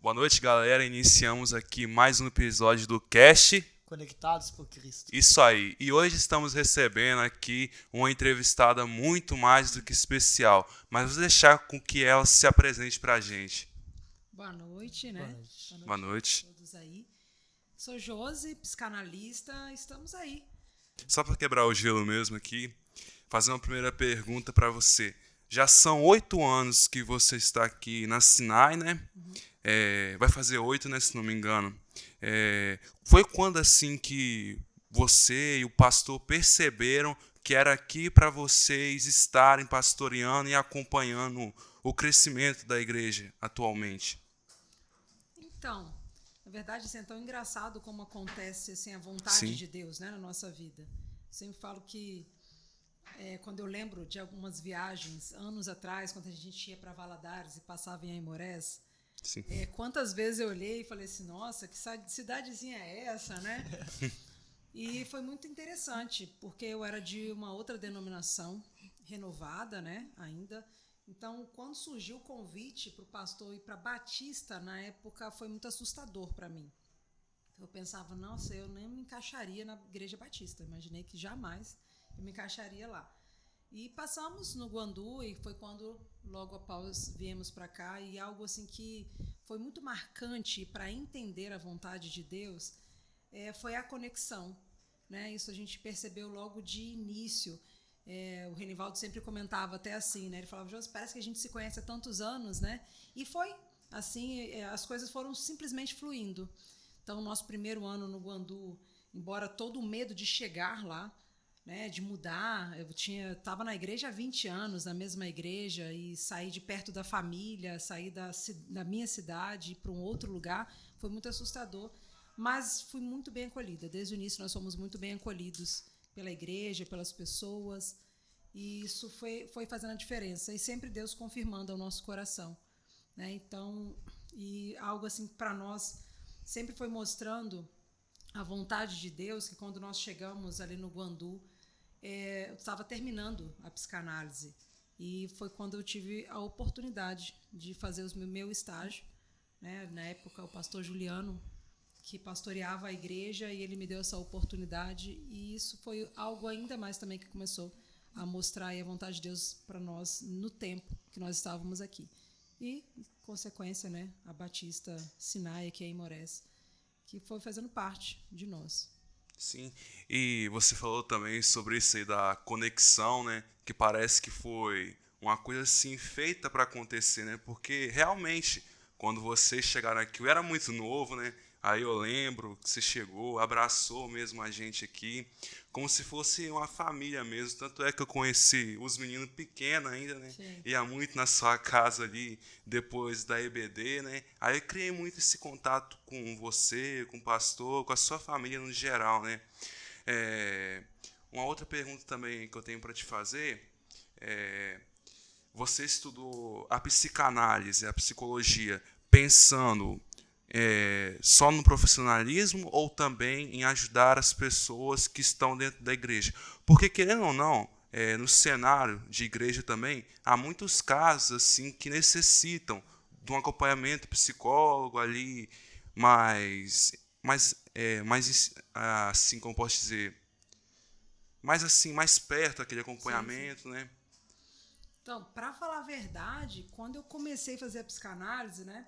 Boa noite, galera. Iniciamos aqui mais um episódio do Cast. Conectados por Cristo. Isso aí. E hoje estamos recebendo aqui uma entrevistada muito mais do que especial. Mas vou deixar com que ela se apresente pra gente. Boa noite, né? Boa noite. A todos aí. Sou Josi, psicanalista, estamos aí. Só para quebrar o gelo mesmo aqui, fazer uma primeira pergunta para você. Já são 8 anos que você está aqui na Sinai, né? Vai fazer 8, né, se não me engano. Foi quando assim que você e o pastor perceberam que era aqui para vocês estarem pastoreando e acompanhando o crescimento da igreja atualmente? Então, na verdade, assim, é tão engraçado como acontece assim, a vontade Sim. de Deus, né, na nossa vida. Sempre falo que quando eu lembro de algumas viagens, anos atrás, quando a gente ia para Valadares e passava em Aimorés, Sim. quantas vezes eu olhei e falei assim, nossa, que cidadezinha é essa, né? E foi muito interessante, porque eu era de uma outra denominação, renovada, né, ainda. Então, quando surgiu o convite para o pastor ir para Batista, na época, foi muito assustador para mim. Eu pensava, nossa, eu nem me encaixaria na Igreja Batista. Imaginei que jamais eu me encaixaria lá. E passamos no Guandu, e foi quando, logo após, viemos para cá. E algo assim que foi muito marcante para entender a vontade de Deus foi a conexão, né? Isso a gente percebeu logo de início. O Renivaldo sempre comentava até assim, né? Ele falava, Josi, parece que a gente se conhece há tantos anos, né? E foi assim, as coisas foram simplesmente fluindo. Então, nosso primeiro ano no Guandu, embora todo o medo de chegar lá, né, de mudar, eu estava na igreja há 20 anos, na mesma igreja, e sair de perto da família, sair da minha cidade para um outro lugar, foi muito assustador, mas fui muito bem acolhida. Desde o início nós fomos muito bem acolhidos pela igreja, pelas pessoas, e isso foi fazendo a diferença, e sempre Deus confirmando ao nosso coração, né? Então, e algo assim para nós sempre foi mostrando a vontade de Deus, que quando nós chegamos ali no Guandu, eu estava terminando a psicanálise, e foi quando eu tive a oportunidade de fazer o meu estágio, né? Na época o pastor Juliano, que pastoreava a igreja, e ele me deu essa oportunidade, e isso foi algo ainda mais também que começou a mostrar aí a vontade de Deus para nós no tempo que nós estávamos aqui. E, em consequência, né, a Batista Sinai, aqui em Aimorés, que foi fazendo parte de nós. Sim, e você falou também sobre isso aí da conexão, né? Que parece que foi uma coisa assim feita para acontecer, né? Porque realmente, quando vocês chegaram aqui, eu era muito novo, né? Aí eu lembro que você chegou, abraçou mesmo a gente aqui, como se fosse uma família mesmo. Tanto é que eu conheci os meninos pequenos ainda, né? Sim. Ia muito na sua casa ali, depois da EBD, né? Aí eu criei muito esse contato com você, com o pastor, com a sua família no geral, né? Uma outra pergunta também que eu tenho para te fazer você estudou a psicanálise, a psicologia, pensando só no profissionalismo ou também em ajudar as pessoas que estão dentro da igreja? Porque, querendo ou não, no cenário de igreja também, há muitos casos assim que necessitam de um acompanhamento psicólogo ali, mais assim, como posso dizer, mais assim, mais perto aquele acompanhamento, Sim. né? Então, para falar a verdade, quando eu comecei a fazer a psicanálise, né,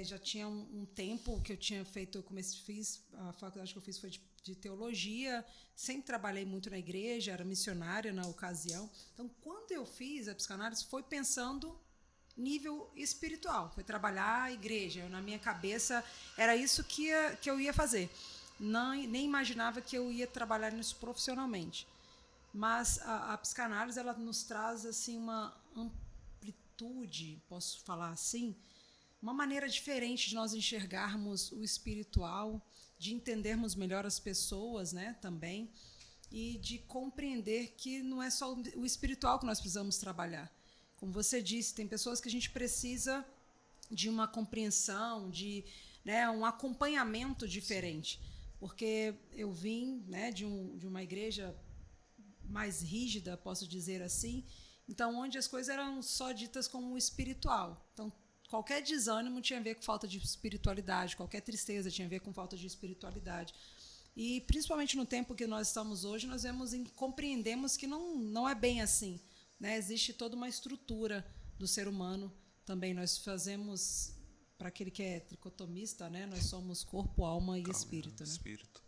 já tinha um tempo que eu tinha feito, fiz a faculdade que eu fiz foi de teologia, sempre trabalhei muito na igreja, era missionária na ocasião. Então, quando eu fiz a psicanálise, foi pensando nível espiritual, foi trabalhar a igreja. Na minha cabeça era isso que eu ia fazer. Nem imaginava que eu ia trabalhar nisso profissionalmente. Mas a psicanálise, ela nos traz assim uma amplitude, posso falar assim, uma maneira diferente de nós enxergarmos o espiritual, de entendermos melhor as pessoas, né, também, e de compreender que não é só o espiritual que nós precisamos trabalhar. Como você disse, tem pessoas que a gente precisa de uma compreensão, de, né, um acompanhamento diferente. Porque eu vim, né, de uma igreja mais rígida, posso dizer assim, então onde as coisas eram só ditas como espiritual. Então qualquer desânimo tinha a ver com falta de espiritualidade, qualquer tristeza tinha a ver com falta de espiritualidade. E principalmente no tempo que nós estamos hoje, nós compreendemos que não é bem assim, né? Existe toda uma estrutura do ser humano também. Nós fazemos, para aquele que é tricotomista, né? Nós somos corpo, alma e espírito, né? Espírito.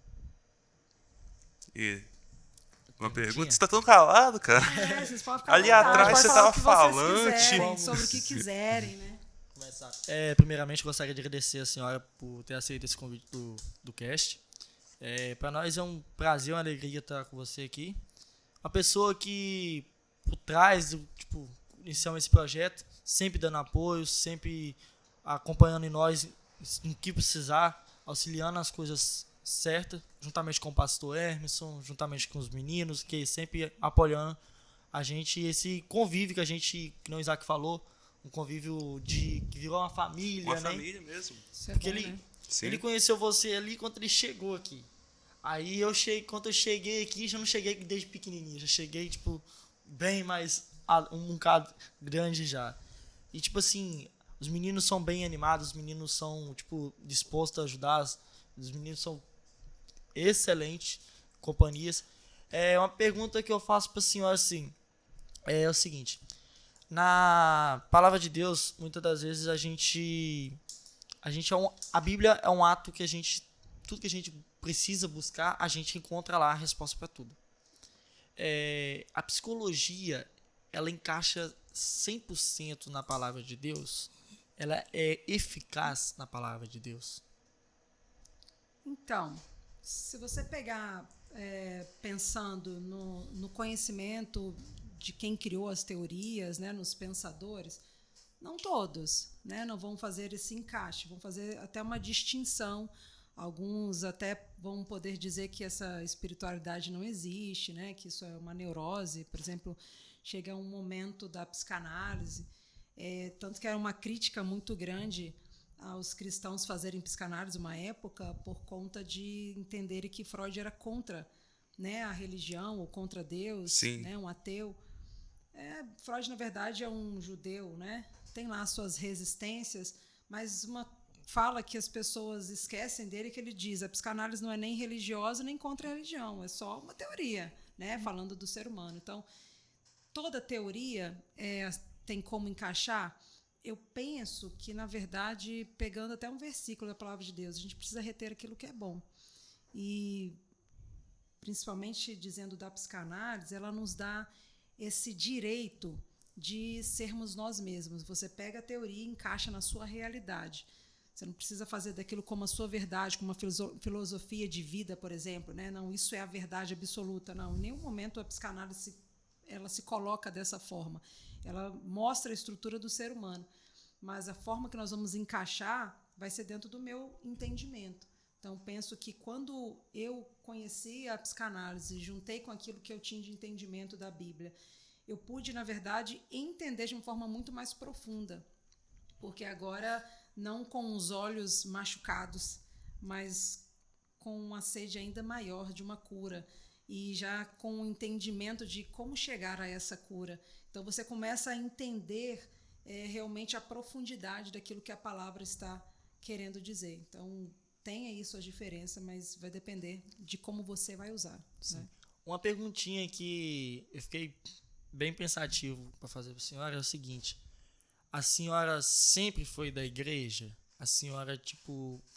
E uma pergunta? Você tá tão calado, cara? Vocês podem ficar Ali à vontade, atrás podem você falar tava o que vocês falante. quiserem, sobre o que quiserem, né? Começar. Primeiramente, gostaria de agradecer a senhora por ter aceito esse convite do cast. Para nós é um prazer, uma alegria estar com você aqui. Uma pessoa que, por trás, iniciamos esse projeto, sempre dando apoio, sempre acompanhando em nós, em que precisar, auxiliando as coisas certas, juntamente com o pastor Hermeson, juntamente com os meninos, que sempre apoiando a gente, esse convívio que o Isaac falou, um convívio que virou uma família, Uma né? família mesmo. Isso é Porque bom, ele, né? Sim. ele conheceu você ali quando ele chegou aqui. Aí quando eu cheguei aqui, já não cheguei desde pequenininho, já cheguei, bem mais um bocado grande já. E, os meninos são bem animados, os meninos são, dispostos a ajudar, os meninos são excelentes companhias. Uma pergunta que eu faço para a senhora, assim, é o seguinte: na palavra de Deus, muitas das vezes a Bíblia é um ato que tudo que a gente precisa buscar, a gente encontra lá a resposta para tudo. A psicologia, ela encaixa 100% na palavra de Deus? Ela é eficaz na palavra de Deus? Então, se você pegar pensando no conhecimento de quem criou as teorias, né, nos pensadores, não todos, né, não vão fazer esse encaixe, vão fazer até uma distinção. Alguns até vão poder dizer que essa espiritualidade não existe, né, que isso é uma neurose. Por exemplo, chega um momento da psicanálise, tanto que era uma crítica muito grande aos cristãos fazerem psicanálise uma época por conta de entenderem que Freud era contra, né, a religião ou contra Deus, né, um ateu. Freud, na verdade, é um judeu, né, tem lá suas resistências, mas uma fala que as pessoas esquecem dele, que ele diz: a psicanálise não é nem religiosa nem contra a religião, é só uma teoria, né, falando do ser humano. Então, toda teoria tem como encaixar. Eu penso que, na verdade, pegando até um versículo da palavra de Deus, a gente precisa reter aquilo que é bom. E, principalmente dizendo da psicanálise, ela nos dá esse direito de sermos nós mesmos. Você pega a teoria e encaixa na sua realidade. Você não precisa fazer daquilo como a sua verdade, como uma filosofia de vida, por exemplo, né? Não, isso é a verdade absoluta. Não, em nenhum momento a psicanálise ela se coloca dessa forma. Ela mostra a estrutura do ser humano, mas a forma que nós vamos encaixar vai ser dentro do meu entendimento. Então, penso que quando eu conheci a psicanálise, juntei com aquilo que eu tinha de entendimento da Bíblia, eu pude, na verdade, entender de uma forma muito mais profunda, porque agora não com os olhos machucados, mas com uma sede ainda maior de uma cura, e já com o entendimento de como chegar a essa cura. Então você começa a entender realmente a profundidade daquilo que a palavra está querendo dizer. Então tem aí suas diferenças, mas vai depender de como você vai usar. Né? Uma perguntinha que eu fiquei bem pensativo para fazer para a senhora é o seguinte: a senhora sempre foi da igreja? A senhora,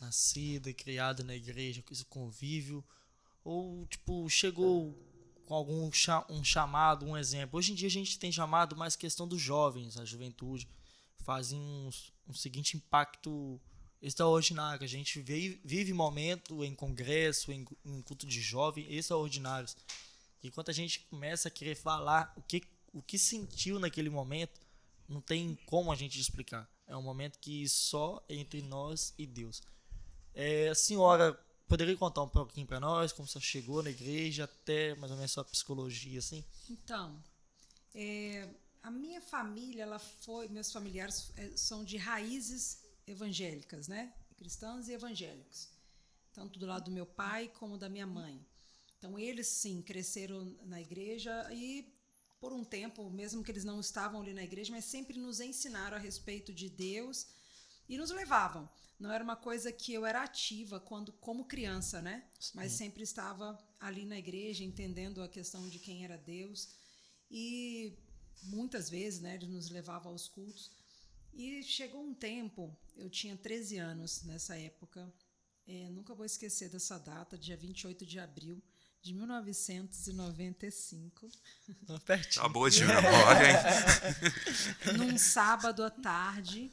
nascida e criada na igreja, com esse convívio? Ou, chegou com algum um chamado, um exemplo? Hoje em dia a gente tem chamado mais questão dos jovens, a juventude. Fazem um seguinte impacto extraordinário. A gente vive momento em congresso, em culto de jovem, extraordinários. E quando a gente começa a querer falar o que sentiu naquele momento, não tem como a gente explicar. É um momento que só é entre nós e Deus. A senhora poderia contar um pouquinho para nós como você chegou na igreja, até mais ou menos sua psicologia, assim? Então, a minha família, meus familiares são de raízes evangélicas, né? Cristãos e evangélicos. Tanto do lado do meu pai como da minha mãe. Então, eles, sim, cresceram na igreja e por um tempo, mesmo que eles não estavam ali na igreja, mas sempre nos ensinaram a respeito de Deus e nos levavam. Não era uma coisa que eu era ativa como criança, né? Mas sempre estava ali na igreja, entendendo a questão de quem era Deus. E muitas vezes, né, ele nos levava aos cultos. E chegou um tempo, eu tinha 13 anos nessa época, nunca vou esquecer dessa data, dia 28 de abril de 1995. Pertinho. Tá boa de memória, hein? Num sábado à tarde,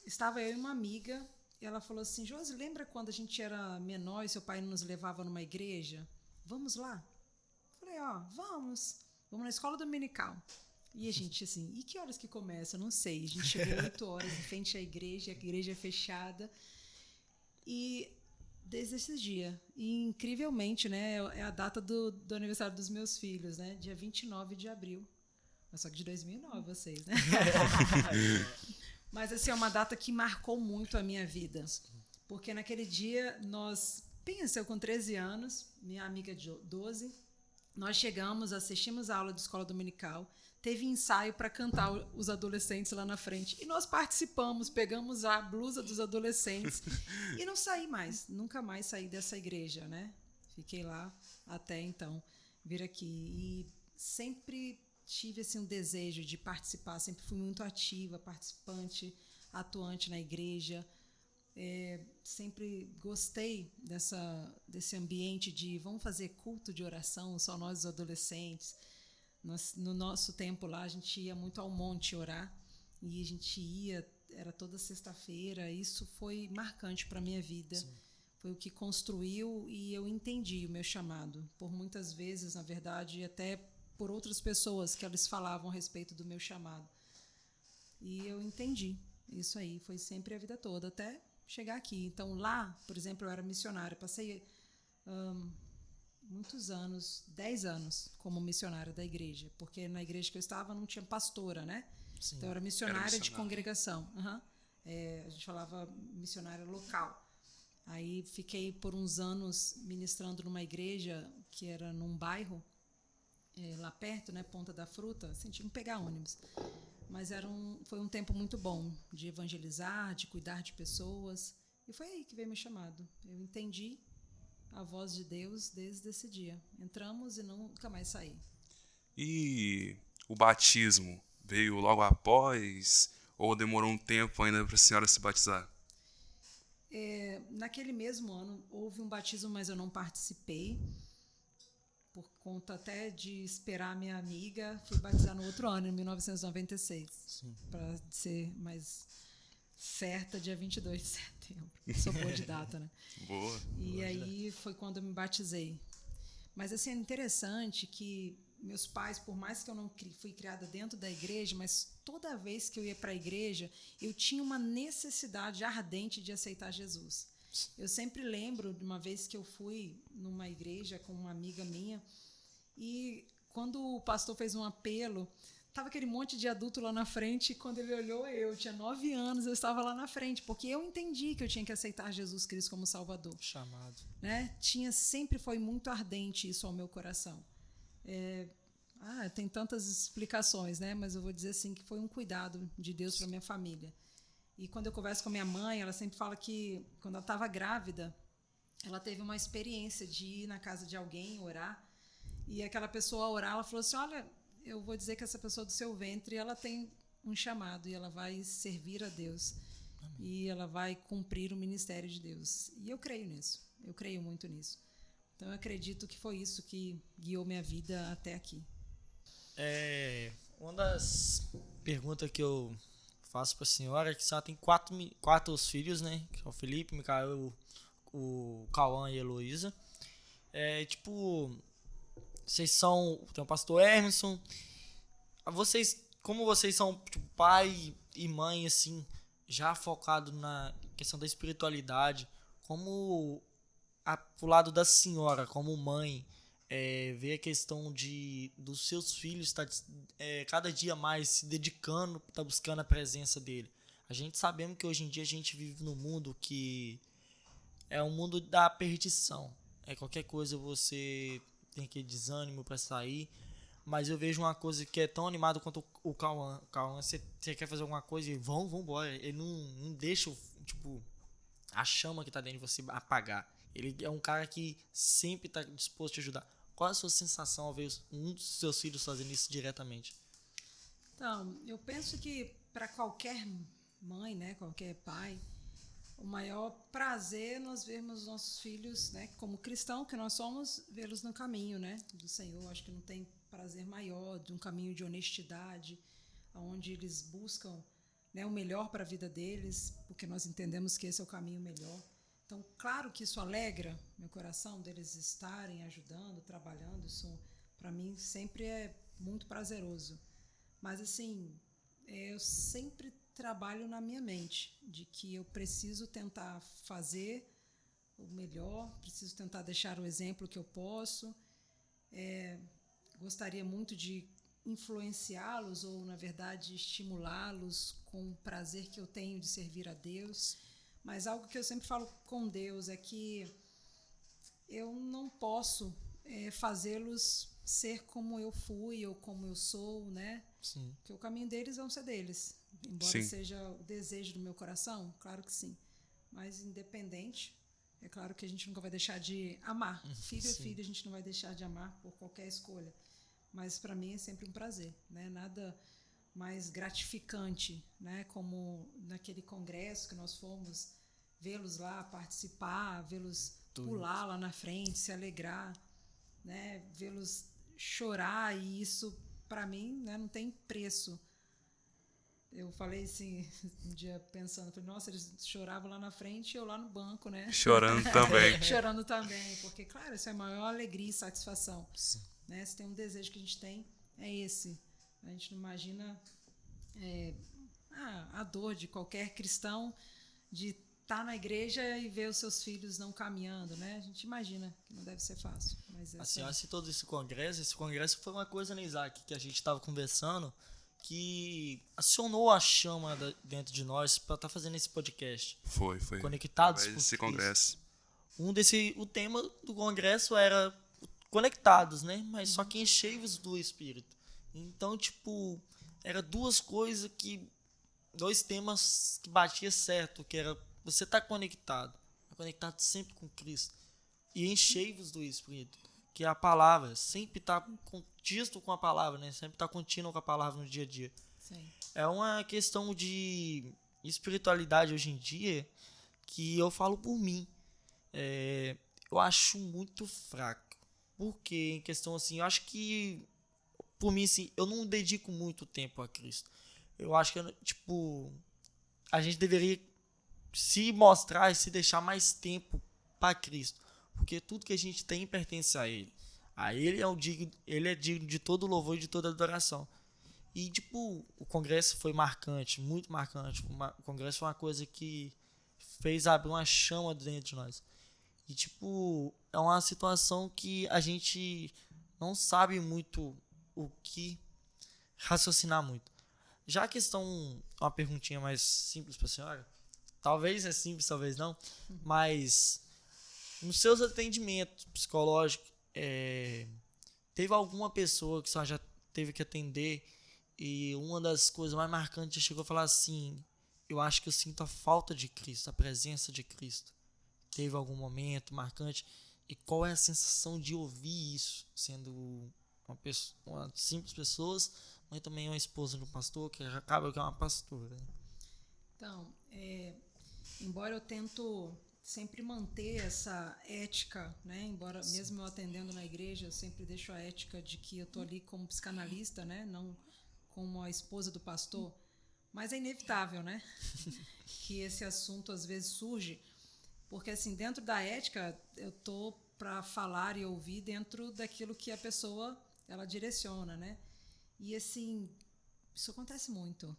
estava eu e uma amiga, e ela falou assim, Josi, lembra quando a gente era menor e seu pai nos levava numa igreja? Vamos lá? Falei, vamos na escola dominical. E a gente assim, e que horas que começa? Não sei. A gente chegou 8 horas em frente à igreja, a igreja é fechada. E desde esse dia, e incrivelmente, né, é a data do aniversário dos meus filhos, né, dia 29 de abril. Mas só que de 2009, vocês, né? Mas assim, é uma data que marcou muito a minha vida. Porque naquele dia, pensa, eu com 13 anos, minha amiga de 12, nós chegamos, assistimos a aula de escola dominical, teve ensaio para cantar os adolescentes lá na frente. E nós participamos, pegamos a blusa dos adolescentes e não saí mais, nunca mais saí dessa igreja, né? Fiquei lá até então vir aqui. E sempre tive assim, um desejo de participar, sempre fui muito ativa, participante, atuante na igreja. Sempre gostei desse ambiente de vamos fazer culto de oração, só nós os adolescentes. No nosso tempo lá, a gente ia muito ao monte orar, e a gente era toda sexta-feira. Isso foi marcante para a minha vida. Sim. Foi o que construiu, e eu entendi o meu chamado. Por muitas vezes, na verdade, até por outras pessoas que eles falavam a respeito do meu chamado. E eu entendi. Isso aí foi sempre a vida toda, até chegar aqui. Então, lá, por exemplo, eu era missionária. Passei muitos anos, 10 anos, como missionária da igreja. Porque na igreja que eu estava não tinha pastora, né? Sim. Então, eu era missionária de congregação. A gente falava missionária local. Aí, fiquei por uns anos ministrando numa igreja que era num bairro, lá perto, né, Ponta da Fruta, assim, tinha que pegar ônibus. Mas foi um tempo muito bom de evangelizar, de cuidar de pessoas. E foi aí que veio meu chamado. Eu entendi a voz de Deus desde esse dia. Entramos e nunca mais saí. E o batismo veio logo após ou demorou um tempo ainda para a senhora se batizar? Naquele mesmo ano houve um batismo, mas eu não participei. Por conta até de esperar minha amiga, fui batizar no outro ano, em 1996. Para ser mais certa, dia 22 de setembro. Sou boa de data, né? Boa. E aí foi quando eu me batizei. Mas assim, é interessante que meus pais, por mais que eu não fui criada dentro da igreja, mas toda vez que eu ia para a igreja, eu tinha uma necessidade ardente de aceitar Jesus. Eu sempre lembro de uma vez que eu fui numa igreja com uma amiga minha, e quando o pastor fez um apelo, estava aquele monte de adulto lá na frente, e quando ele olhou, eu tinha 9 anos, eu estava lá na frente, porque eu entendi que eu tinha que aceitar Jesus Cristo como Salvador. Chamado. Né? Sempre foi muito ardente isso ao meu coração. Tem tantas explicações, né? Mas eu vou dizer assim que foi um cuidado de Deus para minha família. E quando eu converso com a minha mãe, ela sempre fala que quando ela estava grávida, ela teve uma experiência de ir na casa de alguém orar, e aquela pessoa a orar, ela falou assim, olha, eu vou dizer que essa pessoa do seu ventre, ela tem um chamado, e ela vai servir a Deus. Amém. E ela vai cumprir o ministério de Deus. E eu creio nisso, eu creio muito nisso. Então eu acredito que foi isso que guiou minha vida até aqui. Uma das perguntas que eu faço para a senhora é que a senhora tem quatro filhos, né? Que é o Felipe, o Micael, o Cauã e a Heloísa. Vocês tem o pastor Emerson. Como vocês são tipo, pai e mãe, assim, já focado na questão da espiritualidade, como pro lado da senhora, como mãe, ver a questão dos seus filhos cada dia mais se dedicando, tá buscando a presença dele. A gente sabemos que hoje em dia a gente vive num mundo que é um mundo da perdição. Qualquer coisa você tem aquele desânimo para sair, mas eu vejo uma coisa que é tão animado quanto o Cauã. O Cauã, você quer fazer alguma coisa e vambora. Ele não deixa, tipo, a chama que tá dentro de você apagar. Ele é um cara que sempre tá disposto a te ajudar. Qual é a sua sensação ao ver um dos seus filhos fazendo isso diretamente? Então, eu penso que para qualquer mãe, né, qualquer pai, o maior prazer é nós vermos nossos filhos, né, como cristão que nós somos, vê-los no caminho, né, do Senhor. Acho que não tem prazer maior de um caminho de honestidade, onde eles buscam, né, o melhor para a vida deles, porque nós entendemos que esse é o caminho melhor. Então, claro que isso alegra meu coração deles estarem ajudando, trabalhando. Isso, para mim, sempre é muito prazeroso. Mas, assim, eu sempre trabalho na minha mente, de que eu preciso tentar fazer o melhor, preciso tentar deixar o exemplo que eu posso. Gostaria muito de influenciá-los ou, na verdade, estimulá-los com o prazer que eu tenho de servir a Deus. Mas algo que eu sempre falo com Deus é que eu não posso fazê-los ser como eu fui ou como eu sou, né? Sim. Porque o caminho deles vão ser deles. Embora seja o desejo do meu coração, claro que sim. Mas independente, é claro que a gente nunca vai deixar de amar. Filho é filho, a gente não vai deixar de amar por qualquer escolha. Mas para mim é sempre um prazer, né? Nada mais gratificante, né? Como naquele congresso que nós fomos, vê-los lá participar, vê-los pular lá na frente, se alegrar, né? Vê-los chorar, e isso para mim, né, não tem preço. Eu falei assim, um dia pensando, falei, nossa, eles choravam lá na frente e eu lá no banco, né? Chorando também. Chorando também, porque, claro, isso é a maior alegria e satisfação. Né? Se tem um desejo que a gente tem, é esse. A gente não imagina a dor de qualquer cristão de estar na igreja e ver os seus filhos não caminhando, né? A gente imagina que não deve ser fácil. Mas A senhora citou esse congresso foi uma coisa, né, Isaac, que a gente estava conversando, que acionou a chama dentro de nós para estar fazendo esse podcast. Foi. Conectados por Esse Cristo. congresso. O tema do congresso era conectados, né? Mas só que cheios do Espírito. Então, tipo, era dois temas que batia certo, que era você tá conectado sempre com Cristo e enchei-vos do Espírito, que é a palavra, sempre tá contínuo com a palavra, né? Sempre tá contínuo com a palavra no dia a dia. Sim. É uma questão de espiritualidade hoje em dia que eu falo por mim. Eu acho muito fraco. Porque, em questão assim, eu acho que, por mim, assim, eu não dedico muito tempo a Cristo. Eu acho que, tipo, a gente deveria se mostrar e se deixar mais tempo para Cristo. Porque tudo que a gente tem pertence a Ele. Ele é digno de todo louvor e de toda adoração. E, tipo, o congresso foi marcante, muito marcante. O congresso foi uma coisa que fez abrir uma chama dentro de nós. E, tipo, é uma situação que a gente não sabe muito o que raciocinar muito. Já a questão, uma perguntinha mais simples para a senhora, talvez é simples, talvez não, mas nos seus atendimentos psicológicos, teve alguma pessoa que a senhora já teve que atender e uma das coisas mais marcantes chegou a falar assim, eu acho que eu sinto a falta de Cristo, a presença de Cristo. Teve algum momento marcante? E qual é a sensação de ouvir isso, sendo uma simples pessoa, mas também uma esposa de um pastor, que acaba que é uma pastora? Então, embora eu tento sempre manter essa ética, né? Embora mesmo eu atendendo na igreja, eu sempre deixo a ética de que eu tô ali como psicanalista, né? Não como a esposa do pastor. Mas é inevitável, né? Que esse assunto às vezes surge. Porque, assim, dentro da ética, eu tô para falar e ouvir dentro daquilo que a pessoa, ela direciona, né? E, assim, isso acontece muito,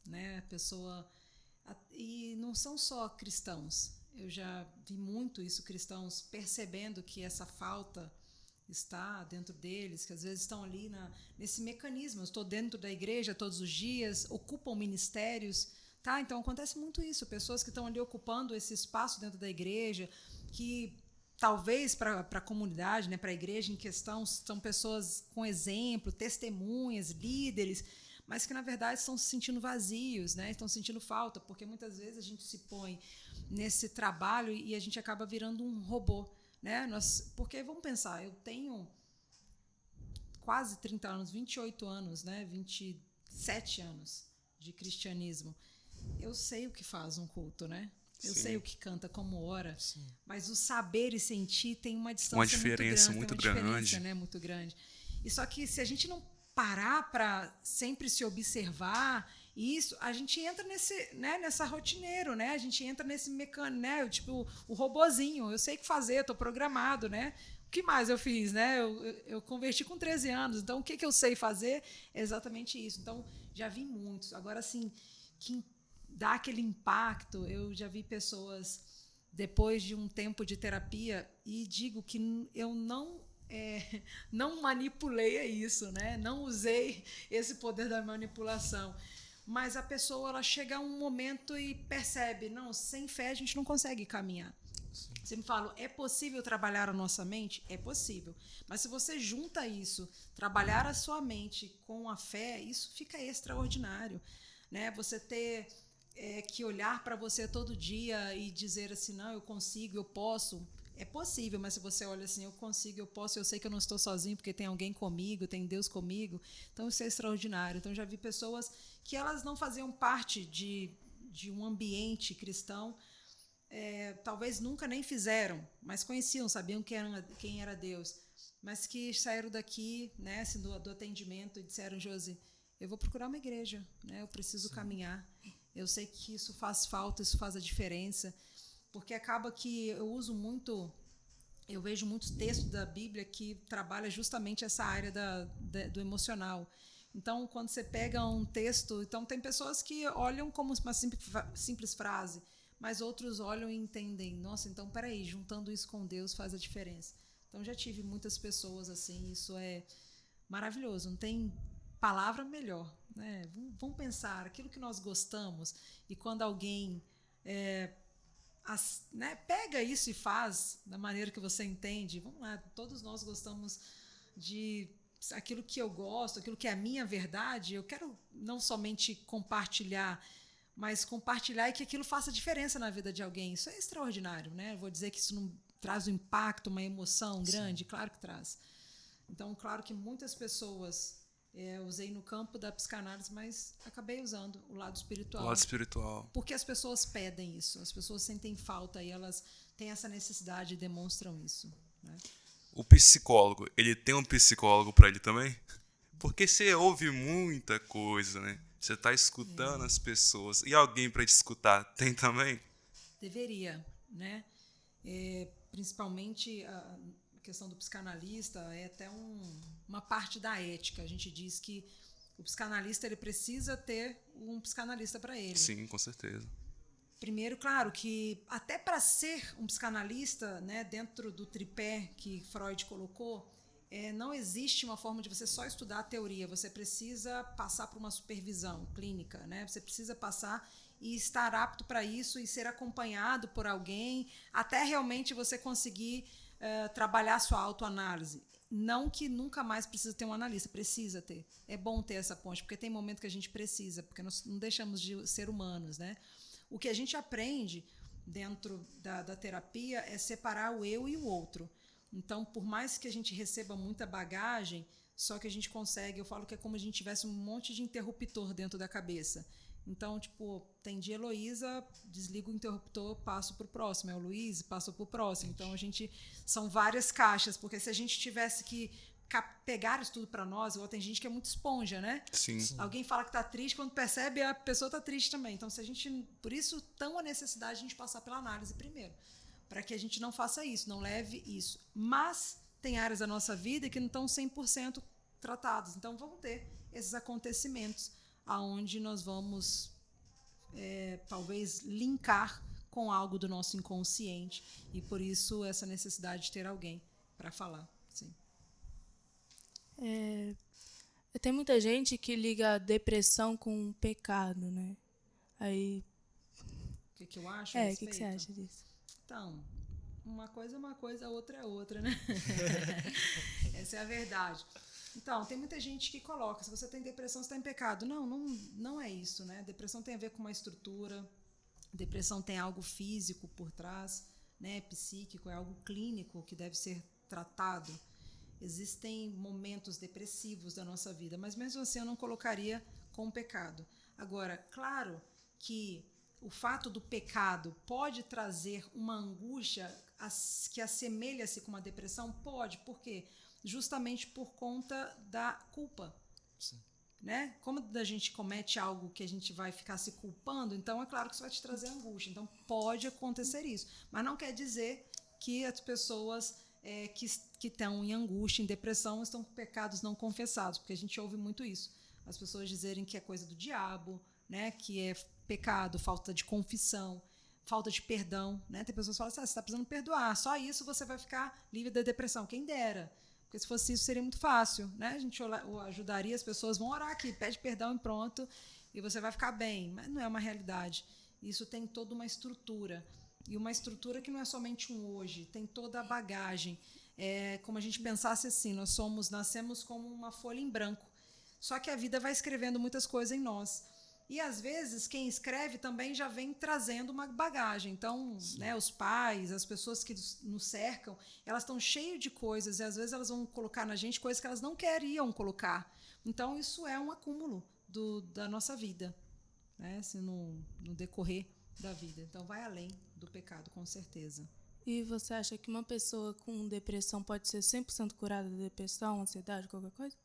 né? A pessoa... E não são só cristãos. Eu já vi muito isso, cristãos percebendo que essa falta está dentro deles, que às vezes estão ali nesse mecanismo. Eu estou dentro da igreja todos os dias, ocupam ministérios... Tá, então acontece muito isso, pessoas que estão ali ocupando esse espaço dentro da igreja, que talvez para a comunidade, né, para a igreja em questão, são pessoas com exemplo, testemunhas, líderes, mas que na verdade estão se sentindo vazios, né, estão sentindo falta, porque muitas vezes a gente se põe nesse trabalho e a gente acaba virando um robô, né? Porque vamos pensar, eu tenho quase 30 anos, 28 anos, né, 27 anos de cristianismo. Eu sei o que faz um culto, né? Eu Sim. sei o que canta, como ora, Sim. mas o saber e sentir tem uma distância Uma diferença muito muito grande. Tem uma grande. diferença, né, muito grande. E só que se a gente não parar para sempre se observar isso, a gente entra nessa rotineiro, né? A gente entra nesse mecânico, né? Tipo, o robozinho. Eu sei o que fazer, estou programado, né? O que mais eu fiz, né? Eu converti com 13 anos, então o que eu sei fazer é exatamente isso. Então, já vi muitos. Agora, assim, que dá aquele impacto, eu já vi pessoas, depois de um tempo de terapia, e digo que eu não manipulei isso, né? Não usei esse poder da manipulação. Mas a pessoa ela chega a um momento e percebe, não, sem fé a gente não consegue caminhar. Sim. Você me fala, é possível trabalhar a nossa mente? É possível. Mas se você junta isso, trabalhar a sua mente com a fé, isso fica extraordinário, né? Você ter que olhar para você todo dia e dizer assim, não, eu consigo, eu posso. É possível, mas se você olha assim, eu consigo, eu posso, eu sei que eu não estou sozinho porque tem alguém comigo, tem Deus comigo. Então isso é extraordinário. Então já vi pessoas que elas não faziam parte de um ambiente cristão, talvez nunca nem fizeram, mas conheciam, sabiam quem era Deus, mas que saíram daqui, né, assim, do atendimento e disseram, Josi, eu vou procurar uma igreja, né, eu preciso caminhar. Eu sei que isso faz falta, isso faz a diferença, porque acaba que eu vejo muitos textos da Bíblia que trabalham justamente essa área do emocional. Então, quando você pega um texto, então tem pessoas que olham como uma simples frase, mas outros olham e entendem, nossa, então peraí, juntando isso com Deus faz a diferença. Então já tive muitas pessoas assim, isso é maravilhoso, não tem palavra melhor, né? Vamos pensar aquilo que nós gostamos e quando alguém pega isso e faz da maneira que você entende, vamos lá, todos nós gostamos de aquilo que eu gosto, aquilo que é a minha verdade, eu quero não somente compartilhar, mas compartilhar e que aquilo faça diferença na vida de alguém. Isso é extraordinário, né? Eu vou dizer que isso não traz um impacto, uma emoção grande, sim, claro que traz. Então, claro que muitas pessoas usei no campo da psicanálise, mas acabei usando o lado espiritual. O lado espiritual. Porque as pessoas pedem isso, as pessoas sentem falta e elas têm essa necessidade e demonstram isso, né? O psicólogo, ele tem um psicólogo para ele também? Porque você ouve muita coisa, né? Você está escutando as pessoas. E alguém para te escutar tem também? Deveria, né? Principalmente a questão do psicanalista é até uma parte da ética. A gente diz que o psicanalista ele precisa ter um psicanalista para ele. Sim, com certeza. Primeiro, claro, que até para ser um psicanalista, né, dentro do tripé que Freud colocou, não existe uma forma de você só estudar a teoria, você precisa passar por uma supervisão clínica, né? Você precisa passar e estar apto para isso e ser acompanhado por alguém até realmente você conseguir trabalhar a sua autoanálise. Não que nunca mais precisa ter um analista, precisa ter. É bom ter essa ponte, porque tem momento que a gente precisa, porque nós não deixamos de ser humanos, né? O que a gente aprende dentro da terapia é separar o eu e o outro. Então, por mais que a gente receba muita bagagem, só que a gente consegue, eu falo que é como se a gente tivesse um monte de interruptor dentro da cabeça. Então, tipo, tem dia Heloísa, desligo o interruptor, passo para o próximo. É o Luiz, passo para o próximo. Então, são várias caixas, porque se a gente tivesse que pegar isso tudo para nós, igual tem gente que é muito esponja, né? Sim. Alguém fala que está triste, quando percebe, a pessoa está triste também. Então, por isso, tão a necessidade de a gente passar pela análise primeiro, para que a gente não faça isso, não leve isso. Mas tem áreas da nossa vida que não estão 100% tratadas. Então, vão ter esses acontecimentos aonde nós vamos, talvez, linkar com algo do nosso inconsciente. E, por isso, essa necessidade de ter alguém para falar. Sim. Tem muita gente que liga a depressão com pecado, né? Aí... O que eu acho? O que você acha disso? Então, uma coisa, outra é outra, né? Essa é a verdade. Então, tem muita gente que coloca, se você tem depressão, você está em pecado. Não é isso, né? Depressão tem a ver com uma estrutura, depressão tem algo físico por trás, né? Psíquico, é algo clínico que deve ser tratado. Existem momentos depressivos da nossa vida, mas mesmo assim eu não colocaria como pecado. Agora, claro que o fato do pecado pode trazer uma angústia que assemelha-se com uma depressão? Pode. Por quê? Justamente por conta da culpa. Sim. Né? Como a gente comete algo que a gente vai ficar se culpando, então é claro que isso vai te trazer angústia. Então pode acontecer isso. Mas não quer dizer que as pessoas que estão em angústia, em depressão, estão com pecados não confessados, porque a gente ouve muito isso. As pessoas dizerem que é coisa do diabo, né? Que é pecado, falta de confissão, falta de perdão. Né? Tem pessoas que falam assim, você está precisando perdoar, só isso você vai ficar livre da depressão. Quem dera. Porque se fosse isso, seria muito fácil. Né? A gente ajudaria, as pessoas vão orar aqui, pede perdão e pronto, e você vai ficar bem. Mas não é uma realidade. Isso tem toda uma estrutura. E uma estrutura que não é somente um hoje, tem toda a bagagem. É como a gente pensasse assim, nós nascemos como uma folha em branco. Só que a vida vai escrevendo muitas coisas em nós. E, às vezes, quem escreve também já vem trazendo uma bagagem. Então, né, os pais, as pessoas que nos cercam, elas estão cheias de coisas e, às vezes, elas vão colocar na gente coisas que elas não queriam colocar. Então, isso é um acúmulo da nossa vida, né, assim, no decorrer da vida. Então, vai além do pecado, com certeza. E você acha que uma pessoa com depressão pode ser 100% curada da depressão, ansiedade, qualquer coisa?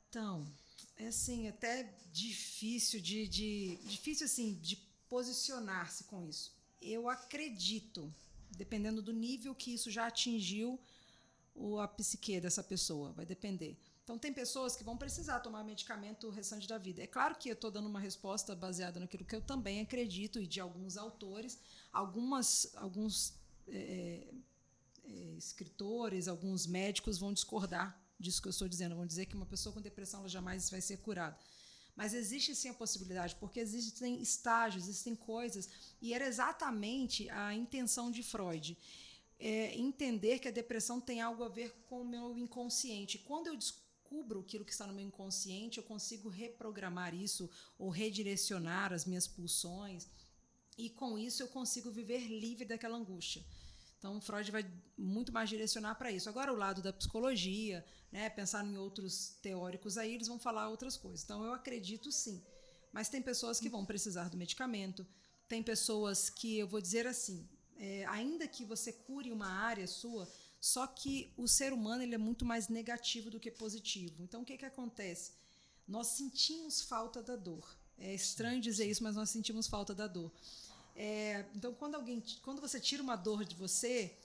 Então, é assim, até difícil difícil assim de posicionar-se com isso. Eu acredito, dependendo do nível que isso já atingiu a psique dessa pessoa, vai depender. Então, tem pessoas que vão precisar tomar medicamento o restante da vida. É claro que eu estou dando uma resposta baseada naquilo que eu também acredito, e de alguns autores, alguns escritores, alguns médicos vão discordar disso que eu estou dizendo. Vão dizer que uma pessoa com depressão ela jamais vai ser curada. Mas existe sim a possibilidade, porque existem estágios, existem coisas, e era exatamente a intenção de Freud. Entender que a depressão tem algo a ver com o meu inconsciente. Quando eu descubro aquilo que está no meu inconsciente, eu consigo reprogramar isso ou redirecionar as minhas pulsões, e com isso eu consigo viver livre daquela angústia. Então, Freud vai muito mais direcionar para isso. Agora, o lado da psicologia, né, pensar em outros teóricos aí, eles vão falar outras coisas. Então, eu acredito sim. Mas tem pessoas que vão precisar do medicamento, tem pessoas que, eu vou dizer assim, ainda que você cure uma área sua, só que o ser humano ele é muito mais negativo do que positivo. Então, o que acontece? Nós sentimos falta da dor. É estranho dizer isso, mas nós sentimos falta da dor. Então, quando você tira uma dor de você,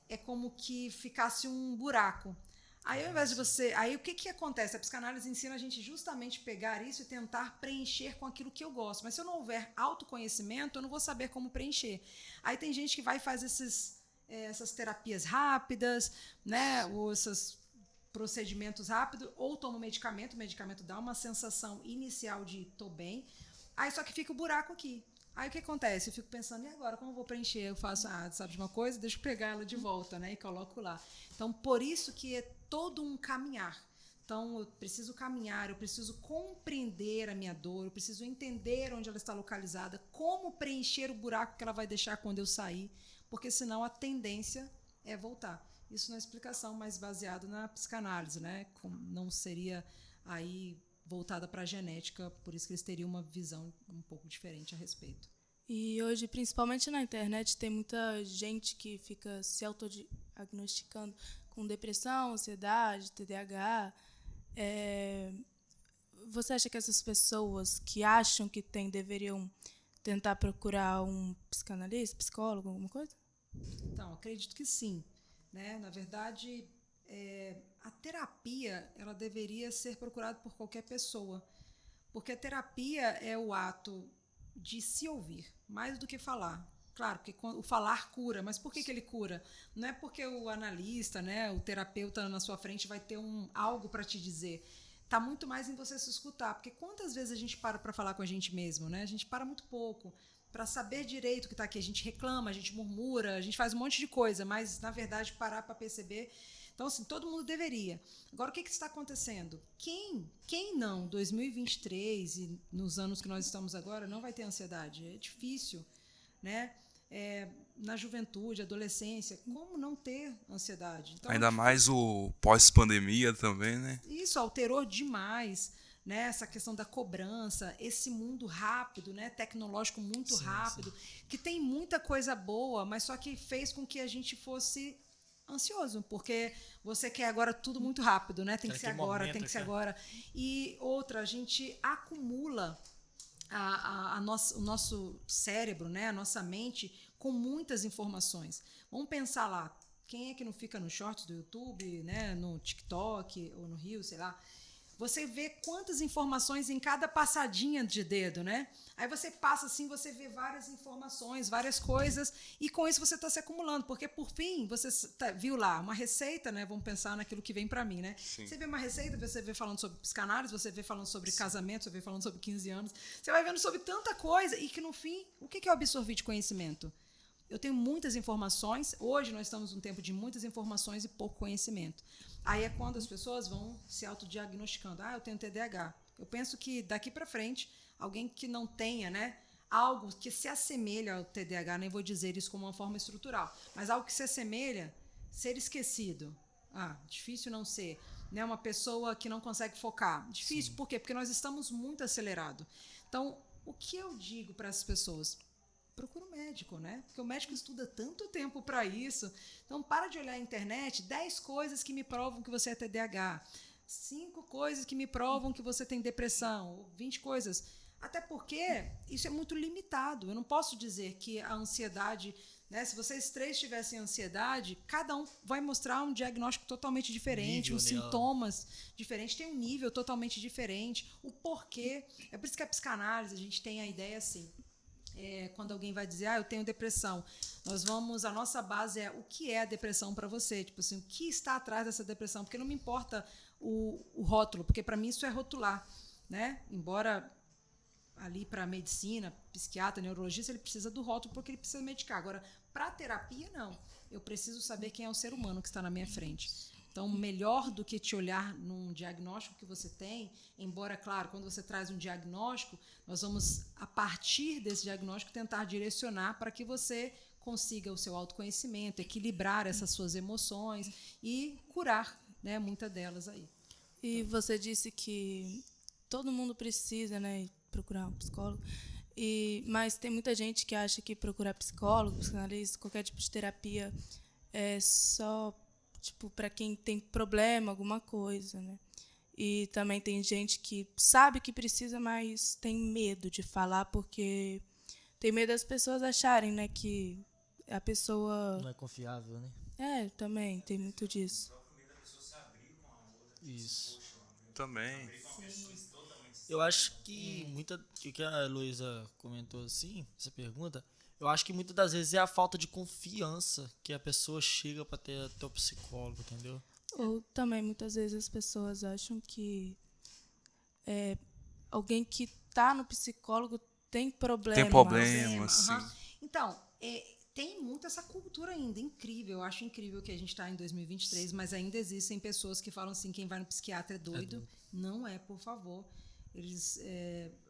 é como que ficasse um buraco. Aí, ao invés de você... Aí, o que acontece? A psicanálise ensina a gente justamente pegar isso e tentar preencher com aquilo que eu gosto. Mas se eu não houver autoconhecimento, eu não vou saber como preencher. Aí tem gente que vai e faz essas terapias rápidas, né? Ou esses procedimentos rápidos, ou toma o medicamento dá uma sensação inicial de tô bem, aí só que fica o buraco aqui. Aí o que acontece? Eu fico pensando, e agora, como eu vou preencher? Eu faço, sabe de uma coisa? Deixa eu pegar ela de volta, né? E coloco lá. Então, por isso que é todo um caminhar. Então, eu preciso caminhar, eu preciso compreender a minha dor, eu preciso entender onde ela está localizada, como preencher o buraco que ela vai deixar quando eu sair, porque senão a tendência é voltar. Isso não é explicação, mas baseado na psicanálise, né? Não seria aí voltada para a genética, por isso que eles teriam uma visão um pouco diferente a respeito. E hoje, principalmente na internet, tem muita gente que fica se autodiagnosticando com depressão, ansiedade, TDAH. Você acha que essas pessoas que acham que tem deveriam tentar procurar um psicanalista, psicólogo, alguma coisa? Então, acredito que sim. Né? Na verdade, a terapia ela deveria ser procurada por qualquer pessoa, porque a terapia é o ato de se ouvir, mais do que falar. Claro, porque o falar cura, mas por que ele cura? Não é porque o analista, né, o terapeuta na sua frente vai ter algo para te dizer. Está muito mais em você se escutar, porque quantas vezes a gente para falar com a gente mesmo? Né? A gente para muito pouco. para saber direito o que está aqui. A gente reclama, a gente murmura, a gente faz um monte de coisa, mas, na verdade, parar para perceber. Então, assim, todo mundo deveria. Agora, o que está acontecendo? Quem não, 2023 e nos anos que nós estamos agora, não vai ter ansiedade? É difícil, né? Na juventude, adolescência, como não ter ansiedade? Então, Ainda mais o pós-pandemia também, né? isso alterou demais, né? Essa questão da cobrança, esse mundo rápido, né? Tecnológico muito rápido, que tem muita coisa boa, mas só que fez com que a gente fosse ansioso, porque você quer agora tudo muito rápido, né? Tem que ser agora, tem que ser agora. E outra, a gente acumula o nosso cérebro, né? A nossa mente com muitas informações. Vamos pensar lá, quem é que não fica no shorts do YouTube, né? No TikTok ou no Rio, sei lá. Você vê quantas informações em cada passadinha de dedo, né? Aí você passa assim, você vê várias informações, várias coisas, e com isso você está se acumulando, porque por fim, você viu lá uma receita, né? Vamos pensar naquilo que vem para mim, né? Sim. Você vê uma receita, você vê falando sobre psicanálise, você vê falando sobre casamento, você vê falando sobre 15 anos, você vai vendo sobre tanta coisa, e que no fim, o que eu absorvi de conhecimento? Eu tenho muitas informações, hoje nós estamos num tempo de muitas informações e pouco conhecimento. Aí é quando as pessoas vão se autodiagnosticando. Eu tenho TDAH. Eu penso que daqui para frente, alguém que não tenha, né, algo que se assemelha ao TDAH, nem vou dizer isso como uma forma estrutural, mas algo que se assemelha, ser esquecido. Difícil não ser. Né, uma pessoa que não consegue focar. Difícil, por quê? Porque nós estamos muito acelerados. Então, o que eu digo para essas pessoas? Procura um médico, né? Porque o médico estuda tanto tempo para isso. Então, para de olhar a internet, 10 coisas que me provam que você é TDAH, 5 coisas que me provam que você tem depressão, 20 coisas. Até porque isso é muito limitado. Eu não posso dizer que a ansiedade, né, se vocês 3 tivessem ansiedade, cada um vai mostrar um diagnóstico totalmente diferente, os sintomas diferentes, tem um nível totalmente diferente, o porquê. É por isso que a psicanálise, a gente tem a ideia assim. Quando alguém vai dizer, eu tenho depressão, a nossa base é o que é a depressão para você, tipo assim, o que está atrás dessa depressão, porque não me importa o rótulo, porque para mim isso é rotular, né? Embora ali para medicina, psiquiatra, neurologista, ele precisa do rótulo porque ele precisa medicar. Agora, para terapia, não. Eu preciso saber quem é o ser humano que está na minha frente. Então, melhor do que te olhar num diagnóstico que você tem, embora, claro, quando você traz um diagnóstico, nós vamos, a partir desse diagnóstico, tentar direcionar para que você consiga o seu autoconhecimento, equilibrar essas suas emoções e curar, né, muitas delas aí. E você disse que todo mundo precisa, né, procurar um psicólogo, mas tem muita gente que acha que procurar psicólogo, psicanalista, qualquer tipo de terapia é só para quem tem problema, alguma coisa, né? E também tem gente que sabe que precisa, mas tem medo de falar porque tem medo das pessoas acharem, né, que a pessoa não é confiável, né? Também tem muito disso. Isso. Também. Eu acho que o que a Heloísa comentou assim, essa pergunta, eu acho que muitas das vezes é a falta de confiança que a pessoa chega para ter até o psicólogo, entendeu? Ou também, muitas vezes, as pessoas acham que alguém que está no psicólogo tem problema. Tem problema, sim. Então, tem muito essa cultura ainda, incrível. Eu acho incrível que a gente está em 2023, mas ainda existem pessoas que falam assim, quem vai no psiquiatra é doido. Não é, por favor.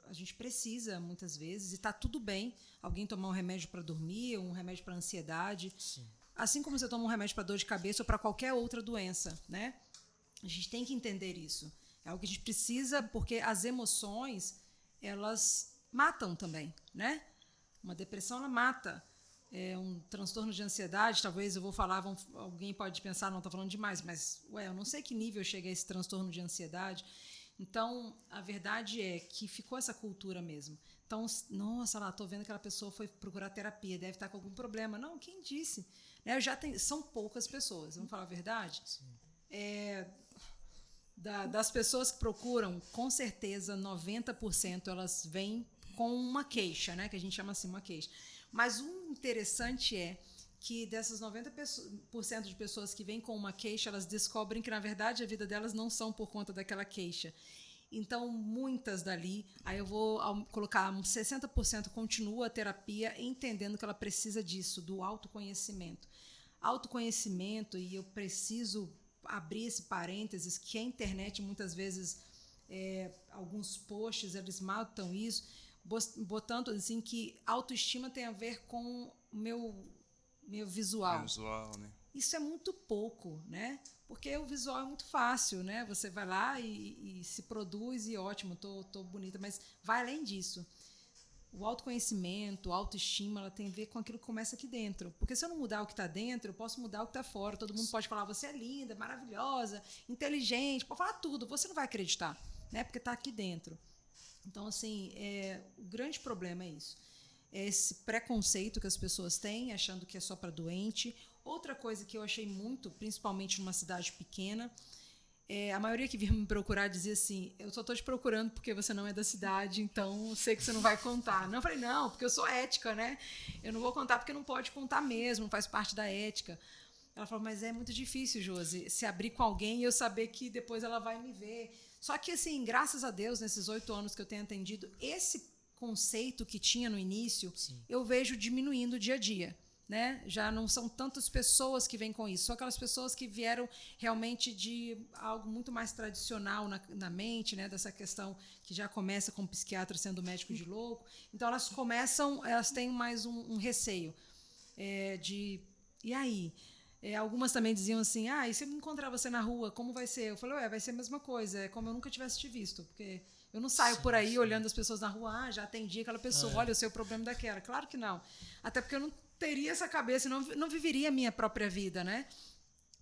A gente precisa, muitas vezes, e está tudo bem alguém tomar um remédio para dormir, um remédio para ansiedade. Sim. Assim como você toma um remédio para dor de cabeça ou para qualquer outra doença, né? A gente tem que entender isso. É algo que a gente precisa, porque as emoções, elas matam também, né? Uma depressão, ela mata. Um transtorno de ansiedade, talvez eu vou falar, alguém pode pensar, não, estou falando demais, mas, eu não sei que nível chega esse transtorno de ansiedade. Então, a verdade é que ficou essa cultura mesmo. Então, nossa, lá, estou vendo que aquela pessoa foi procurar terapia, deve estar com algum problema. Não, quem disse? São poucas pessoas, vamos falar a verdade? Das pessoas que procuram, com certeza, 90% elas vêm com uma queixa, né? Que a gente chama assim, uma queixa. Mas o interessante é que dessas 90% de pessoas que vêm com uma queixa, elas descobrem que, na verdade, a vida delas não são por conta daquela queixa. Então, muitas dali, aí eu vou colocar 60% continua a terapia, entendendo que ela precisa disso, do autoconhecimento. Autoconhecimento, e eu preciso abrir esse parênteses, que a internet, muitas vezes, alguns posts, eles matam isso, botando assim que autoestima tem a ver com o meu visual. Visual, né? Isso é muito pouco, né? Porque o visual é muito fácil, né? Você vai lá e se produz e ótimo, tô bonita, mas vai além disso. O autoconhecimento, a autoestima, ela tem a ver com aquilo que começa aqui dentro. Porque se eu não mudar o que está dentro, eu posso mudar o que está fora. Todo mundo pode falar, você é linda, maravilhosa, inteligente, pode falar tudo. Você não vai acreditar, né? Porque está aqui dentro. Então, assim, o grande problema é isso. É esse preconceito que as pessoas têm, achando que é só para doente. Outra coisa que eu achei muito, principalmente numa cidade pequena, a maioria que vinha me procurar dizia assim, eu só estou te procurando porque você não é da cidade, então sei que você não vai contar. Não, eu falei, não, porque eu sou ética, né? Eu não vou contar porque não pode contar mesmo, faz parte da ética. Ela falou, mas é muito difícil, Josi, se abrir com alguém e eu saber que depois ela vai me ver. Só que, assim, graças a Deus, nesses 8 anos que eu tenho atendido, esse conceito que tinha no início, sim, eu vejo diminuindo dia a dia. Né? Já não são tantas pessoas que vêm com isso, são aquelas pessoas que vieram realmente de algo muito mais tradicional na mente, né? Dessa questão que já começa com o psiquiatra sendo médico de louco. Então elas têm mais um receio e aí? Algumas também diziam assim, e se eu encontrar você na rua, como vai ser? Eu falei, vai ser a mesma coisa, é como eu nunca tivesse te visto, porque eu não saio por aí olhando as pessoas na rua, já atendi aquela pessoa, olha, eu sei o problema daquela. Claro que não. Até porque eu não teria essa cabeça, não viveria a minha própria vida, né?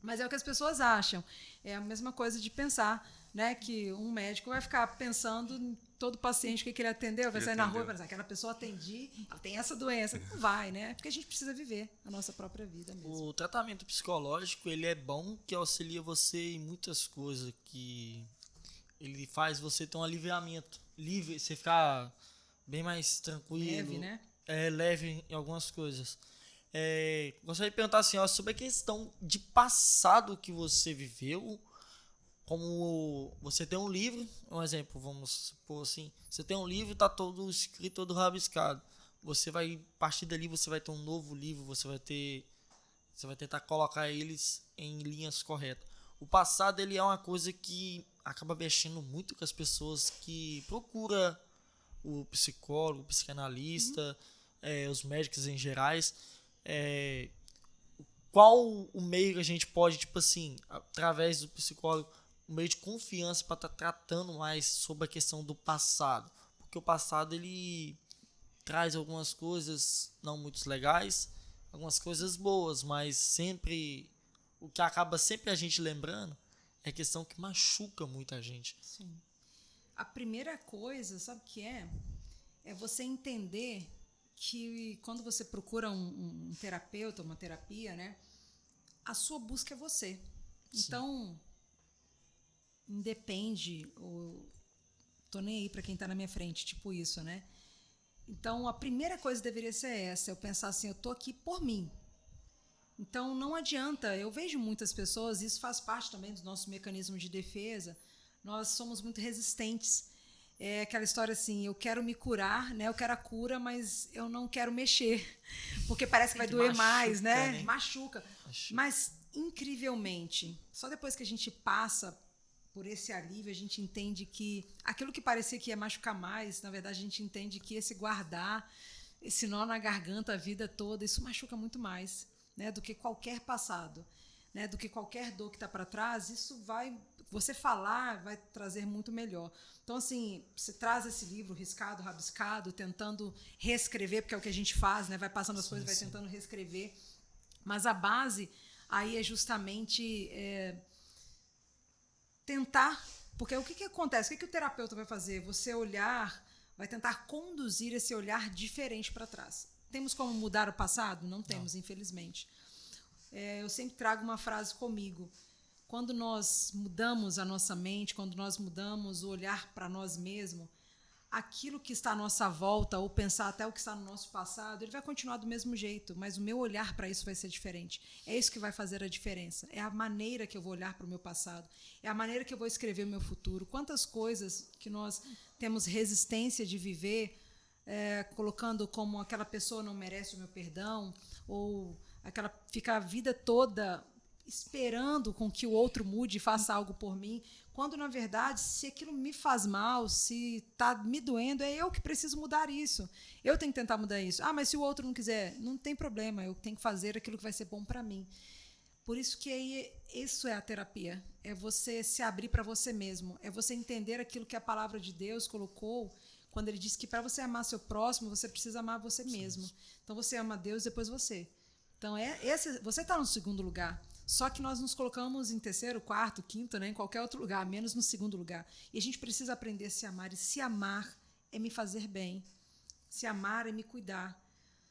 Mas é o que as pessoas acham. É a mesma coisa de pensar, né, que um médico vai ficar pensando em todo paciente que ele atendeu, vai sair na rua e vai dizer, aquela pessoa atendi, ela tem essa doença. Não vai, né? Porque a gente precisa viver a nossa própria vida mesmo. O tratamento psicológico, ele é bom, que auxilia você em muitas coisas, que ele faz você ter um aliviamento, livre, você ficar bem mais tranquilo. Leve, né? Leve em algumas coisas. Gostaria de perguntar assim, sobre a questão de passado que você viveu, como você tem um livro, um exemplo, vamos supor assim, você tem um livro, está todo escrito, todo rabiscado. Você vai, a partir dali, você vai ter um novo livro, você vai tentar colocar eles em linhas corretas. O passado, ele é uma coisa que acaba mexendo muito com as pessoas que procuram o psicólogo, o psicanalista, os médicos em gerais. Qual o meio que a gente pode, tipo assim, através do psicólogo, um meio de confiança para estar tratando mais sobre a questão do passado? Porque o passado, ele traz algumas coisas não muito legais, algumas coisas boas, mas sempre, o que acaba sempre a gente lembrando é a questão que machuca muita gente. Sim. A primeira coisa, sabe o que é? É você entender que quando você procura um terapeuta, uma terapia, né, a sua busca é você. Sim. Então, independe, tô nem aí para quem está na minha frente, tipo isso, né? Então, a primeira coisa deveria ser essa, eu pensar assim, eu tô aqui por mim. Então, não adianta, eu vejo muitas pessoas, isso faz parte também dos nossos mecanismos de defesa, nós somos muito resistentes. É aquela história assim, eu quero me curar, né? Eu quero a cura, mas eu não quero mexer, porque parece que vai doer mais, né? Machuca. Mas, incrivelmente, só depois que a gente passa por esse alívio, a gente entende que aquilo que parecia que ia machucar mais, na verdade, a gente entende que esse guardar, esse nó na garganta a vida toda, isso machuca muito mais, né? Do que qualquer passado, né? Do que qualquer dor que está para trás, isso vai... Você falar vai trazer muito melhor. Então, assim, você traz esse livro riscado, rabiscado, tentando reescrever, porque é o que a gente faz, né? Vai passando as coisas, vai tentando reescrever. Mas a base aí é justamente tentar... Porque o que acontece? O que o terapeuta vai fazer? Você olhar, vai tentar conduzir esse olhar diferente para trás. Temos como mudar o passado? Não temos, infelizmente. Eu sempre trago uma frase comigo. Quando nós mudamos a nossa mente, quando nós mudamos o olhar para nós mesmos, aquilo que está à nossa volta, ou pensar até o que está no nosso passado, ele vai continuar do mesmo jeito, mas o meu olhar para isso vai ser diferente. É isso que vai fazer a diferença. É a maneira que eu vou olhar para o meu passado, é a maneira que eu vou escrever o meu futuro. Quantas coisas que nós temos resistência de viver, colocando como aquela pessoa não merece o meu perdão, ou fica a vida toda esperando com que o outro mude e faça algo por mim, quando, na verdade, se aquilo me faz mal, se está me doendo, é eu que preciso mudar isso. Eu tenho que tentar mudar isso. Mas se o outro não quiser, não tem problema, eu tenho que fazer aquilo que vai ser bom para mim. Por isso que isso é a terapia, é você se abrir para você mesmo, é você entender aquilo que a palavra de Deus colocou, quando ele diz que para você amar seu próximo, você precisa amar você mesmo. Então, você ama Deus, depois você. Então, você está no segundo lugar. Só que nós nos colocamos em terceiro, quarto, quinto, né, em qualquer outro lugar, menos no segundo lugar. E a gente precisa aprender a se amar. E se amar é me fazer bem. Se amar é me cuidar.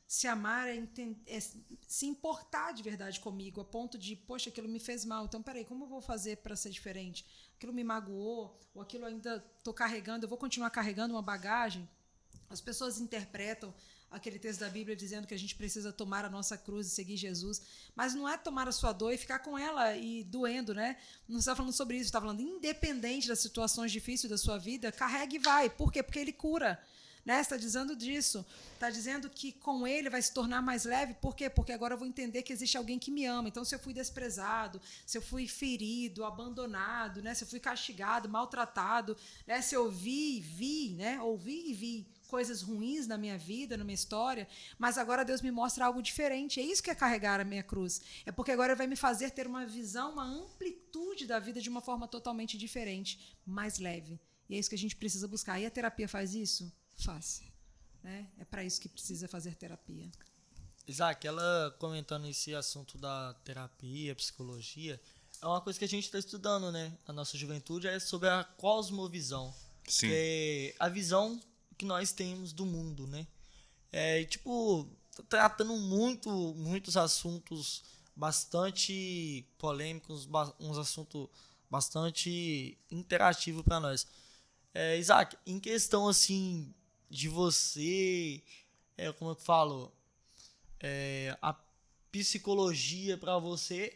Se amar é se importar de verdade comigo, a ponto de, poxa, aquilo me fez mal. Então, peraí, como eu vou fazer para ser diferente? Aquilo me magoou, ou aquilo ainda estou carregando, eu vou continuar carregando uma bagagem? As pessoas interpretam aquele texto da Bíblia dizendo que a gente precisa tomar a nossa cruz e seguir Jesus, mas não é tomar a sua dor e ficar com ela e doendo, né? Não está falando sobre isso, está falando independente das situações difíceis da sua vida, carregue e vai. Por quê? Porque ele cura, né? Está dizendo disso, está dizendo que com ele vai se tornar mais leve. Por quê? Porque agora eu vou entender que existe alguém que me ama. Então, se eu fui desprezado, se eu fui ferido, abandonado, né? Se eu fui castigado, maltratado, né? Se eu ouvi e vi coisas ruins na minha vida, na minha história, mas agora Deus me mostra algo diferente. É isso que é carregar a minha cruz. É porque agora vai me fazer ter uma visão, uma amplitude da vida de uma forma totalmente diferente, mais leve. E é isso que a gente precisa buscar. E a terapia faz isso? Faz. Né? É para isso que precisa fazer terapia. Isaac, ela comentando esse assunto da terapia, psicologia, é uma coisa que a gente está estudando, né? A nossa juventude é sobre a cosmovisão. Sim. Que é a visão que nós temos do mundo, né? Tratando muitos assuntos bastante polêmicos, uns assuntos bastante interativos para nós. Isaac, em questão assim de você, como eu falo, a psicologia para você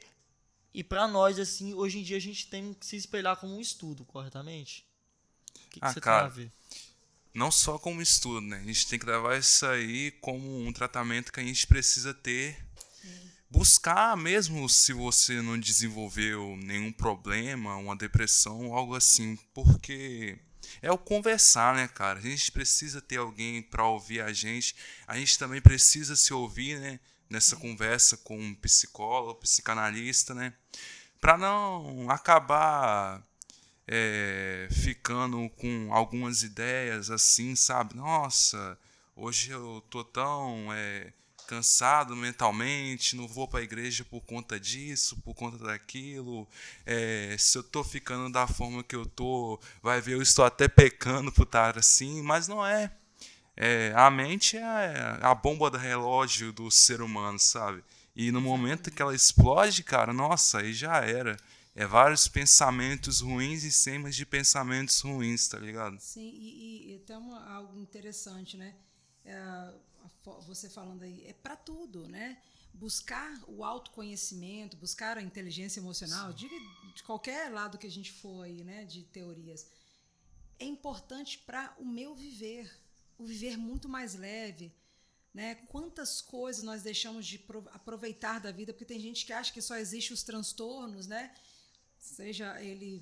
e para nós, assim, hoje em dia a gente tem que se espelhar como um estudo, corretamente? O que você tem a ver? Não só como estudo, né? A gente tem que levar isso aí como um tratamento que a gente precisa ter. Sim. Buscar mesmo se você não desenvolveu nenhum problema, uma depressão, algo assim. Porque é o conversar, né, cara? A gente precisa ter alguém para ouvir a gente. A gente também precisa se ouvir, né? Nessa conversa com um psicólogo, psicanalista, né? Para não acabar ficando com algumas ideias assim, sabe? Nossa, hoje eu tô tão cansado mentalmente, não vou para a igreja por conta disso, por conta daquilo. Se eu tô ficando da forma que eu tô, vai ver, eu estou até pecando por estar assim, mas não é. A mente é a bomba do relógio do ser humano, sabe? E no momento que ela explode, cara, nossa, aí já era. Vários pensamentos ruins em cima de pensamentos ruins, tá ligado? Sim, e tem algo interessante, né? Você falando aí, é para tudo, né? Buscar o autoconhecimento, buscar a inteligência emocional, diga de qualquer lado que a gente for aí, né? De teorias, é importante para o meu viver, o viver muito mais leve, né? Quantas coisas nós deixamos de aproveitar da vida, porque tem gente que acha que só existe os transtornos, né? Seja ele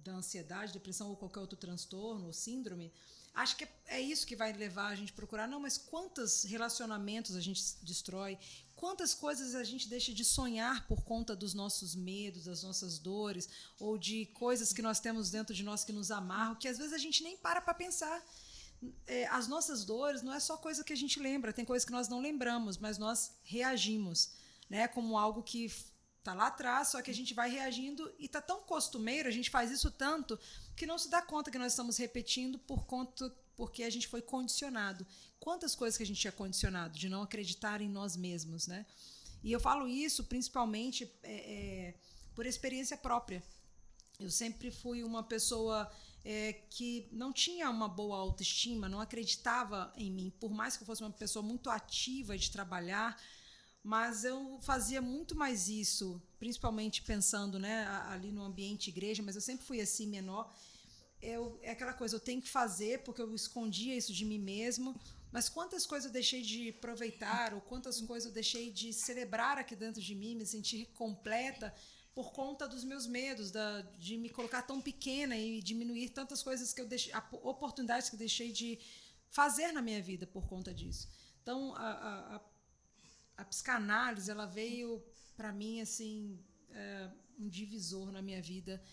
da ansiedade, depressão ou qualquer outro transtorno ou síndrome, acho que é isso que vai levar a gente a procurar. Não, mas quantos relacionamentos a gente destrói, quantas coisas a gente deixa de sonhar por conta dos nossos medos, das nossas dores, ou de coisas que nós temos dentro de nós que nos amarram, que às vezes a gente nem para pensar. As nossas dores não é só coisa que a gente lembra, tem coisas que nós não lembramos, mas nós reagimos, né, como algo que está lá atrás, só que a gente vai reagindo e está tão costumeiro, a gente faz isso tanto, que não se dá conta que nós estamos repetindo porque a gente foi condicionado. Quantas coisas que a gente é condicionado de não acreditar em nós mesmos, né? E eu falo isso principalmente por experiência própria. Eu sempre fui uma pessoa que não tinha uma boa autoestima, não acreditava em mim, por mais que eu fosse uma pessoa muito ativa de trabalhar, mas eu fazia muito mais isso, principalmente pensando, né, ali no ambiente igreja, mas eu sempre fui assim, menor. É aquela coisa, eu tenho que fazer porque eu escondia isso de mim mesmo, mas quantas coisas eu deixei de aproveitar, ou quantas coisas eu deixei de celebrar aqui dentro de mim, me sentir completa, por conta dos meus medos, de me colocar tão pequena e diminuir tantas coisas que eu deixei, oportunidades que eu deixei de fazer na minha vida por conta disso. Então, a psicanálise, ela veio para mim assim, um divisor na minha vida.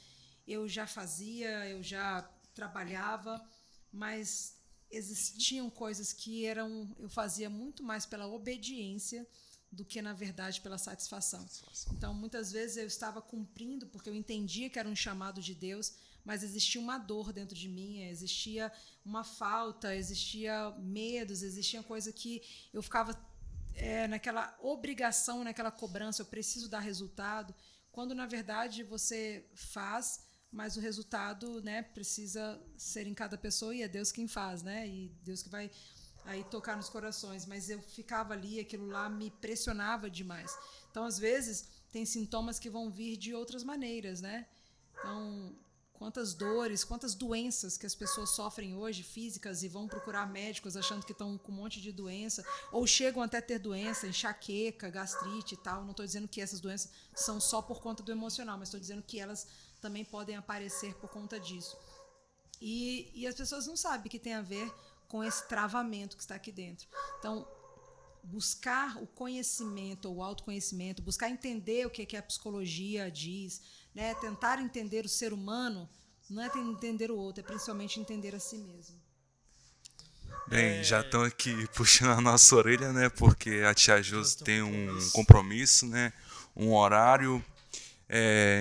Eu já fazia, eu já trabalhava, mas existiam coisas que eu fazia muito mais pela obediência do que, na verdade, pela satisfação. Então, muitas vezes eu estava cumprindo porque eu entendia que era um chamado de Deus, mas existia uma dor dentro de mim, existia uma falta, existia medos, existia coisa que eu ficava naquela obrigação, naquela cobrança, eu preciso dar resultado, quando, na verdade, você faz, mas o resultado, né, precisa ser em cada pessoa e é Deus quem faz, né? E Deus que vai aí tocar nos corações, mas eu ficava ali, aquilo lá me pressionava demais. Então, às vezes, tem sintomas que vão vir de outras maneiras, né? Então, quantas dores, quantas doenças que as pessoas sofrem hoje, físicas, e vão procurar médicos achando que estão com um monte de doença, ou chegam até ter doença, enxaqueca, gastrite e tal. Não estou dizendo que essas doenças são só por conta do emocional, mas estou dizendo que elas também podem aparecer por conta disso. E as pessoas não sabem que tem a ver com esse travamento que está aqui dentro. Então, buscar o conhecimento, o autoconhecimento, buscar entender o que a psicologia diz, né? Tentar entender o ser humano, não é entender o outro, é principalmente entender a si mesmo. Bem, já estão aqui puxando a nossa orelha, né? Porque a tia Josi tem um compromisso, né? Um horário.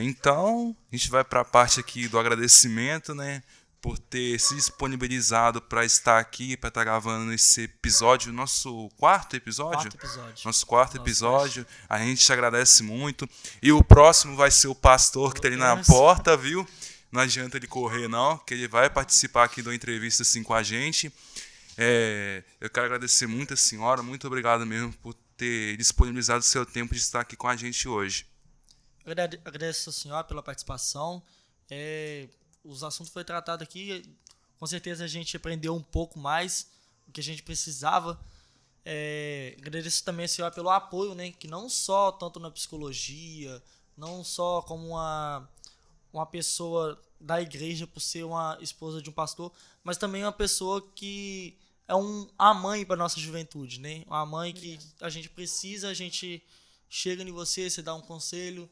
Então, a gente vai para a parte aqui do agradecimento, né? Por ter se disponibilizado para estar aqui, para estar gravando esse episódio, nosso quarto episódio? Nosso quarto episódio. A gente te agradece muito. E o próximo vai ser o pastor que está ali na porta, viu? Não adianta ele correr, não, que ele vai participar aqui de uma entrevista assim com a gente. Eu quero agradecer muito a senhora, muito obrigado mesmo por ter disponibilizado o seu tempo de estar aqui com a gente hoje. Agradeço a senhora pela participação. Os assuntos foram tratados aqui, com certeza a gente aprendeu um pouco mais do que a gente precisava. Agradeço também a senhora pelo apoio, né, que não só tanto na psicologia, não só como uma pessoa da igreja por ser uma esposa de um pastor, mas também uma pessoa que é a mãe para nossa juventude, né? Uma mãe que a gente precisa, a gente chega em você dá um conselho,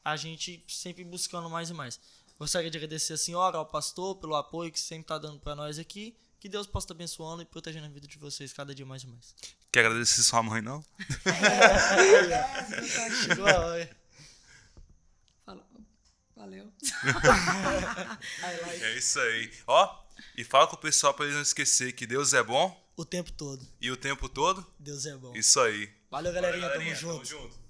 a gente sempre buscando mais e mais. Gostaria de agradecer a senhora, ao pastor, pelo apoio que sempre está dando para nós aqui. Que Deus possa estar abençoando e protegendo a vida de vocês cada dia mais e mais. Quer agradecer sua mãe, não? Chegou a hora. Valeu. É isso aí. Ó, e fala com o pessoal para eles não esquecer que Deus é bom. O tempo todo. E o tempo todo? Deus é bom. Isso aí. Valeu, galerinha. Tamo junto. Tamo junto.